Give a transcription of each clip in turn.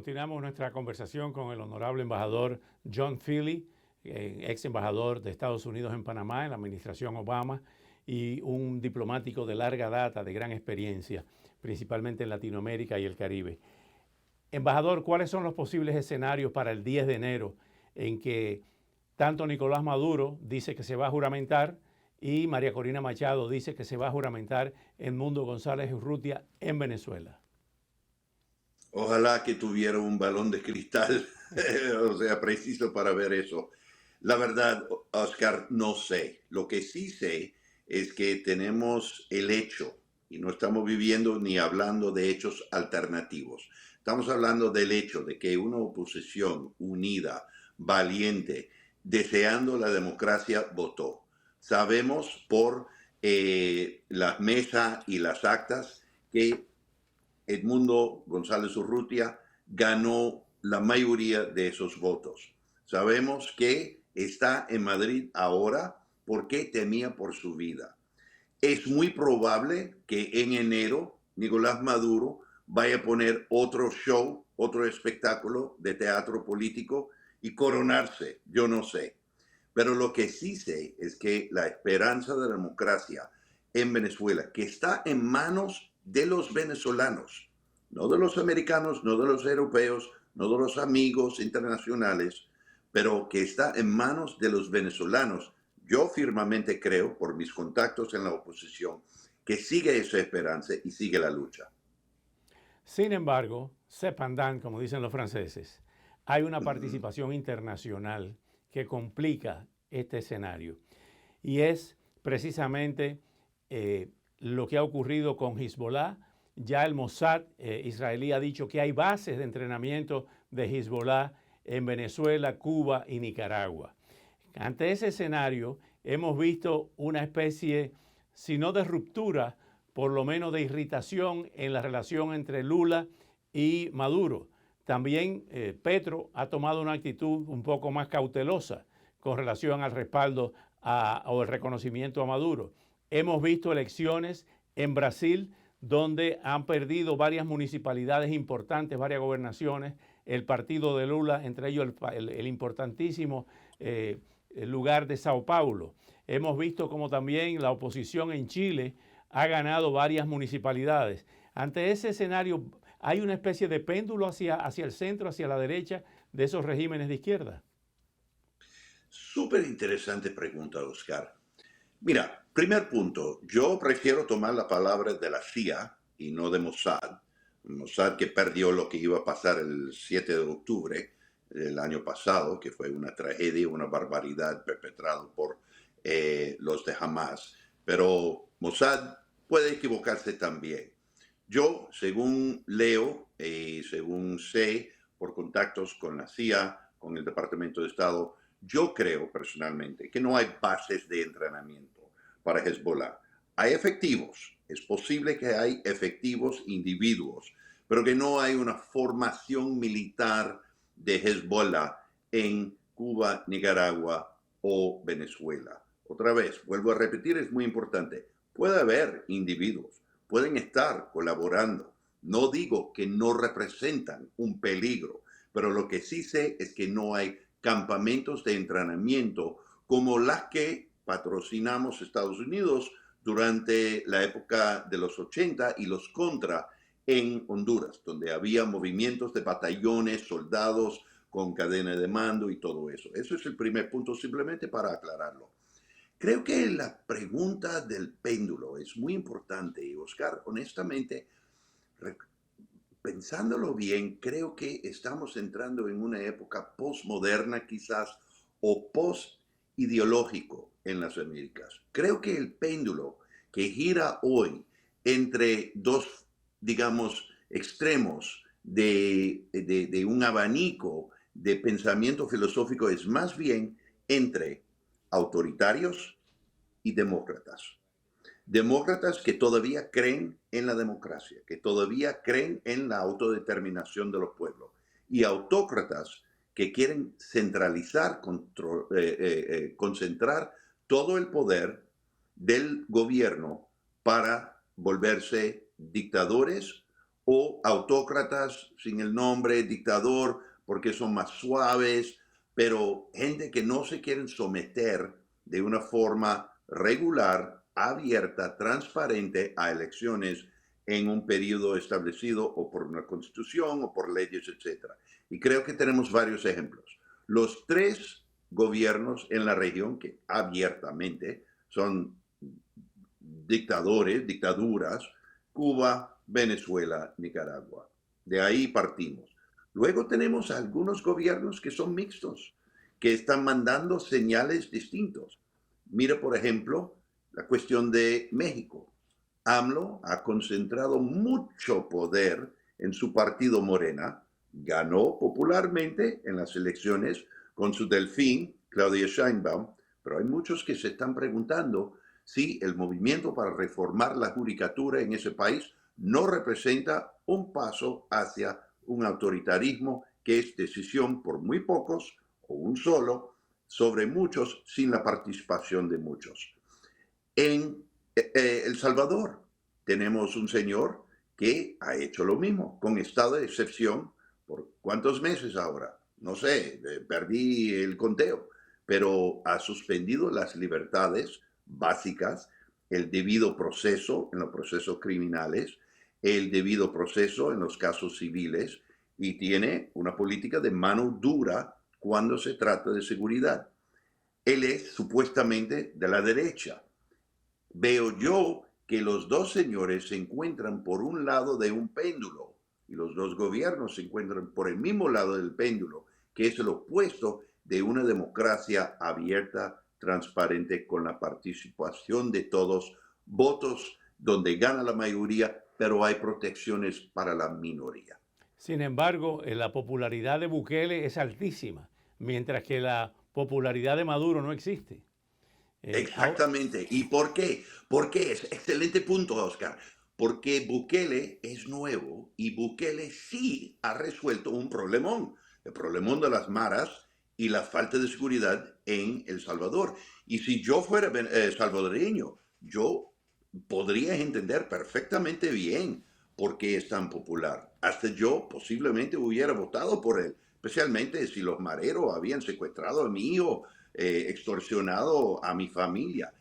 continuamos nuestra conversación con el honorable embajador John Feely, ex embajador de Estados Unidos en Panamá en la administración Obama y un diplomático de larga data, de gran experiencia, principalmente en Latinoamérica y el Caribe. Embajador, ¿cuáles son los posibles escenarios para el 10 de enero en que tanto Nicolás Maduro dice que se va a juramentar y María Corina Machado dice que se va a juramentar Edmundo González Urrutia en Venezuela? Ojalá que tuviera un balón de cristal, o sea, preciso para ver eso. La verdad, Oscar, no sé. Lo que sí sé es que tenemos el hecho, y no estamos viviendo ni hablando de hechos alternativos. Estamos hablando del hecho de que una oposición unida, valiente, deseando la democracia, votó. Sabemos por la mesa y las actas que Edmundo González Urrutia ganó la mayoría de esos votos. Sabemos que está en Madrid ahora porque temía por su vida. Es muy probable que en enero Nicolás Maduro vaya a poner otro show, otro espectáculo de teatro político y coronarse, yo no sé. Pero lo que sí sé es que la esperanza de la democracia en Venezuela, que está en manos de los venezolanos, no de los americanos, no de los europeos, no de los amigos internacionales, pero que está en manos de los venezolanos. Yo firmemente creo, por mis contactos en la oposición, que sigue esa esperanza y sigue la lucha. Sin embargo, cependant, como dicen los franceses, hay una Ujú. participación internacional que complica este escenario. Y es precisamente lo que ha ocurrido con Hezbollah. Ya el Mossad israelí ha dicho que hay bases de entrenamiento de Hezbollah en Venezuela, Cuba y Nicaragua. Ante ese escenario hemos visto una especie, si no de ruptura, por lo menos de irritación en la relación entre Lula y Maduro. También Petro ha tomado una actitud un poco más cautelosa con relación al respaldo o el reconocimiento a Maduro. Hemos visto elecciones en Brasil donde han perdido varias municipalidades importantes, varias gobernaciones, el partido de Lula, entre ellos el importantísimo el lugar de Sao Paulo. Hemos visto como también la oposición en Chile ha ganado varias municipalidades. Ante ese escenario, ¿hay una especie de péndulo hacia el centro, hacia la derecha de esos regímenes de izquierda? Súper interesante pregunta, Oscar. Mira, primer punto, yo prefiero tomar la palabra de la CIA y no de Mossad. Mossad que perdió lo que iba a pasar el 7 de octubre del año pasado, que fue una tragedia, una barbaridad perpetrada por los de Hamas. Pero Mossad puede equivocarse también. Yo, según leo y según sé por contactos con la CIA, con el Departamento de Estado, yo creo personalmente que no hay bases de entrenamiento para Hezbollah. Hay efectivos, es posible que hay efectivos individuos, pero que no hay una formación militar de Hezbollah en Cuba, Nicaragua o Venezuela. Otra vez, vuelvo a repetir, es muy importante. Puede haber individuos, pueden estar colaborando. No digo que no representan un peligro, pero lo que sí sé es que no hay campamentos de entrenamiento como las que patrocinamos Estados Unidos durante la época de los 80 y los contra en Honduras, donde había movimientos de batallones, soldados con cadena de mando y todo eso. Eso es el primer punto, simplemente para aclararlo. Creo que la pregunta del péndulo es muy importante y Oscar, honestamente, pensándolo bien, creo que estamos entrando en una época postmoderna quizás o post-ideológico en las Américas. Creo que el péndulo que gira hoy entre dos, digamos, extremos de un abanico de pensamiento filosófico es más bien entre autoritarios y demócratas. Demócratas que todavía creen en la democracia, que todavía creen en la autodeterminación de los pueblos. Y autócratas que quieren centralizar, concentrar todo el poder del gobierno para volverse dictadores o autócratas sin el nombre, dictador, porque son más suaves, pero gente que no se quieren someter de una forma regular, abierta, transparente a elecciones en un periodo establecido o por una constitución o por leyes, etcétera. Y creo que tenemos varios ejemplos. Los tres gobiernos en la región que abiertamente son dictadores, dictaduras, Cuba, Venezuela, Nicaragua. De ahí partimos. Luego tenemos algunos gobiernos que son mixtos, que están mandando señales distintos. Mira, por ejemplo, la cuestión de México. AMLO ha concentrado mucho poder en su partido Morena, ganó popularmente en las elecciones con su delfín, Claudia Sheinbaum, pero hay muchos que se están preguntando si el movimiento para reformar la judicatura en ese país no representa un paso hacia un autoritarismo que es decisión por muy pocos o un solo sobre muchos sin la participación de muchos. En El Salvador tenemos un señor que ha hecho lo mismo, con estado de excepción, ¿por cuántos meses ahora? No sé, perdí el conteo, pero ha suspendido las libertades básicas, el debido proceso en los procesos criminales, el debido proceso en los casos civiles y tiene una política de mano dura cuando se trata de seguridad. Él es supuestamente de la derecha. Veo yo que los dos señores se encuentran por un lado de un péndulo y los dos gobiernos se encuentran por el mismo lado del péndulo, que es el opuesto de una democracia abierta, transparente, con la participación de todos, votos donde gana la mayoría, pero hay protecciones para la minoría. Sin embargo, la popularidad de Bukele es altísima, mientras que la popularidad de Maduro no existe. Exactamente. ¿Y por qué? Porque es excelente punto, Oscar. Porque Bukele es nuevo y Bukele sí ha resuelto un problemón, el problemón de las maras y la falta de seguridad en El Salvador. Y si yo fuera salvadoreño, yo podría entender perfectamente bien por qué es tan popular. Hasta yo posiblemente hubiera votado por él, especialmente si los mareros habían secuestrado a mi hijo, extorsionado a mi familia.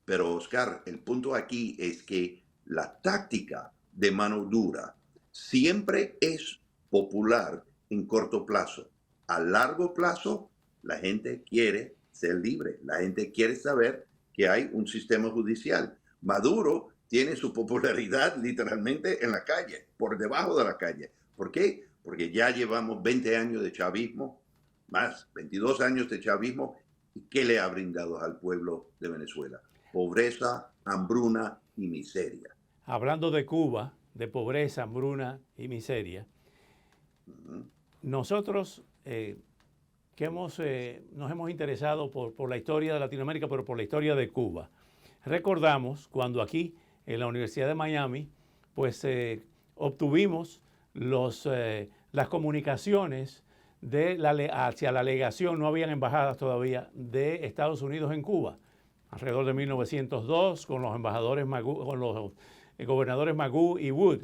Pero Oscar, el punto aquí es que la táctica de mano dura siempre es popular en corto plazo. A largo plazo, la gente quiere ser libre, la gente quiere saber que hay un sistema judicial. Maduro tiene su popularidad literalmente en la calle, por debajo de la calle. ¿Por qué? Porque ya llevamos 20 años de chavismo, más 22 años de chavismo. ¿Y qué le ha brindado al pueblo de Venezuela? Pobreza, hambruna y miseria. Hablando de Cuba, de pobreza, hambruna y miseria, nosotros nos hemos interesado por la historia de Latinoamérica, pero por la historia de Cuba. Recordamos cuando aquí, en la Universidad de Miami, pues obtuvimos las comunicaciones hacia la legación, no habían embajadas todavía, de Estados Unidos en Cuba, alrededor de 1902, con los embajadores con los gobernadores Magoo y Wood,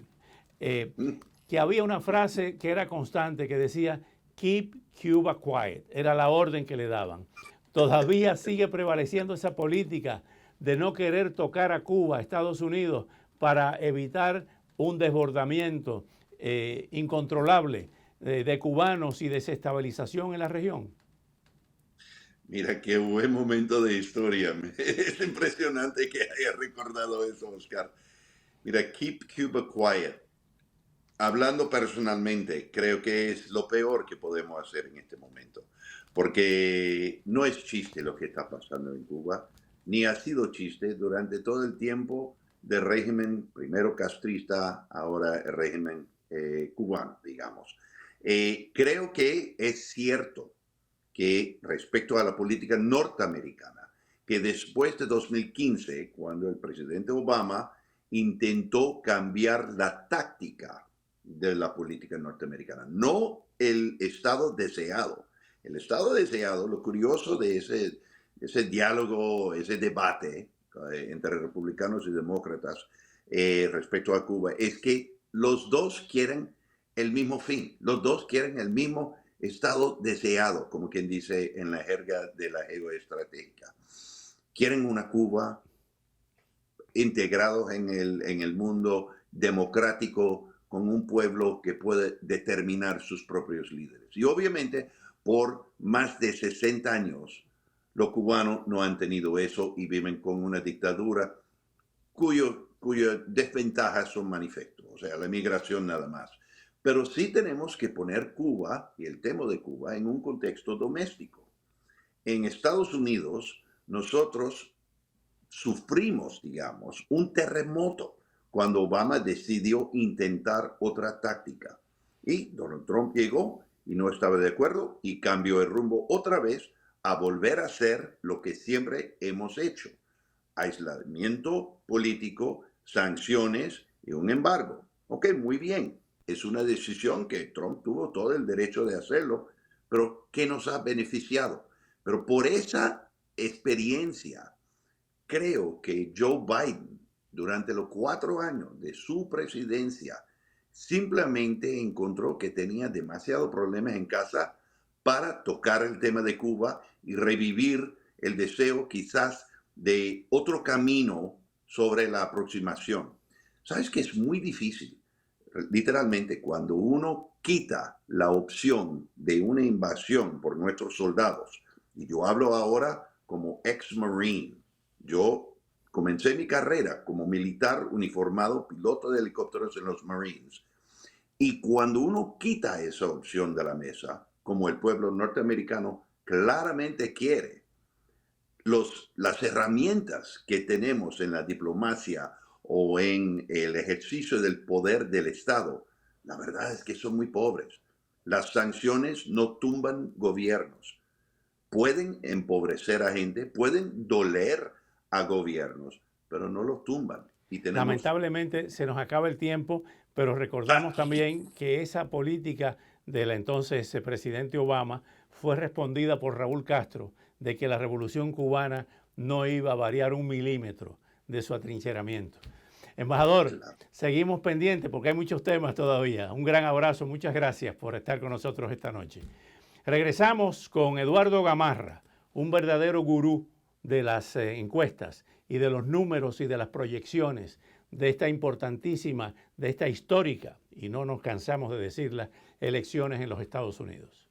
que había una frase que era constante que decía "Keep Cuba quiet", era la orden que le daban. Todavía sigue prevaleciendo esa política de no querer tocar a Cuba, a Estados Unidos, para evitar un desbordamiento incontrolable de cubanos y desestabilización en la región. Mira, qué buen momento de historia. Es impresionante que haya recordado eso, Oscar. Mira, keep Cuba quiet. Hablando personalmente, creo que es lo peor que podemos hacer en este momento, porque no es chiste lo que está pasando en Cuba, ni ha sido chiste durante todo el tiempo del régimen, primero castrista, ahora el régimen cubano, digamos. Creo que es cierto que respecto a la política norteamericana, que después de 2015, cuando el presidente Obama intentó cambiar la táctica de la política norteamericana, no el estado deseado. El estado deseado, lo curioso de ese diálogo, ese debate entre republicanos y demócratas respecto a Cuba, es que los dos quieren el mismo fin, los dos quieren el mismo estado deseado, como quien dice en la jerga de la geoestratégica. Quieren una Cuba integrados en el mundo democrático con un pueblo que puede determinar sus propios líderes. Y obviamente por más de 60 años los cubanos no han tenido eso y viven con una dictadura cuyas desventajas son manifestos, o sea, la migración nada más. Pero sí tenemos que poner Cuba y el tema de Cuba en un contexto doméstico. En Estados Unidos, nosotros sufrimos, digamos, un terremoto cuando Obama decidió intentar otra táctica. Y Donald Trump llegó y no estaba de acuerdo y cambió el rumbo otra vez a volver a hacer lo que siempre hemos hecho: aislamiento político, sanciones y un embargo. Ok, muy bien. Es una decisión que Trump tuvo todo el derecho de hacerlo, pero que nos ha beneficiado. Pero por esa experiencia, creo que Joe Biden, durante los 4 años de su presidencia, simplemente encontró que tenía demasiados problemas en casa para tocar el tema de Cuba y revivir el deseo quizás de otro camino sobre la aproximación. Sabes que es muy difícil, literalmente, cuando uno quita la opción de una invasión por nuestros soldados, y yo hablo ahora como ex-marine. Yo comencé mi carrera como militar uniformado, piloto de helicópteros en los Marines. Y cuando uno quita esa opción de la mesa, como el pueblo norteamericano claramente quiere, las herramientas que tenemos en la diplomacia o en el ejercicio del poder del Estado, la verdad es que son muy pobres. Las sanciones no tumban gobiernos. Pueden empobrecer a gente, pueden doler a gobiernos, pero no los tumban. Y tenemos... Lamentablemente se nos acaba el tiempo, pero recordamos también que esa política del entonces presidente Obama fue respondida por Raúl Castro, de que la revolución cubana no iba a variar un milímetro de su atrincheramiento. Embajador, seguimos pendientes porque hay muchos temas todavía. Un gran abrazo, muchas gracias por estar con nosotros esta noche. Regresamos con Eduardo Gamarra, un verdadero gurú de las encuestas y de los números y de las proyecciones de esta importantísima, de esta histórica, y no nos cansamos de decirla, elecciones en los Estados Unidos.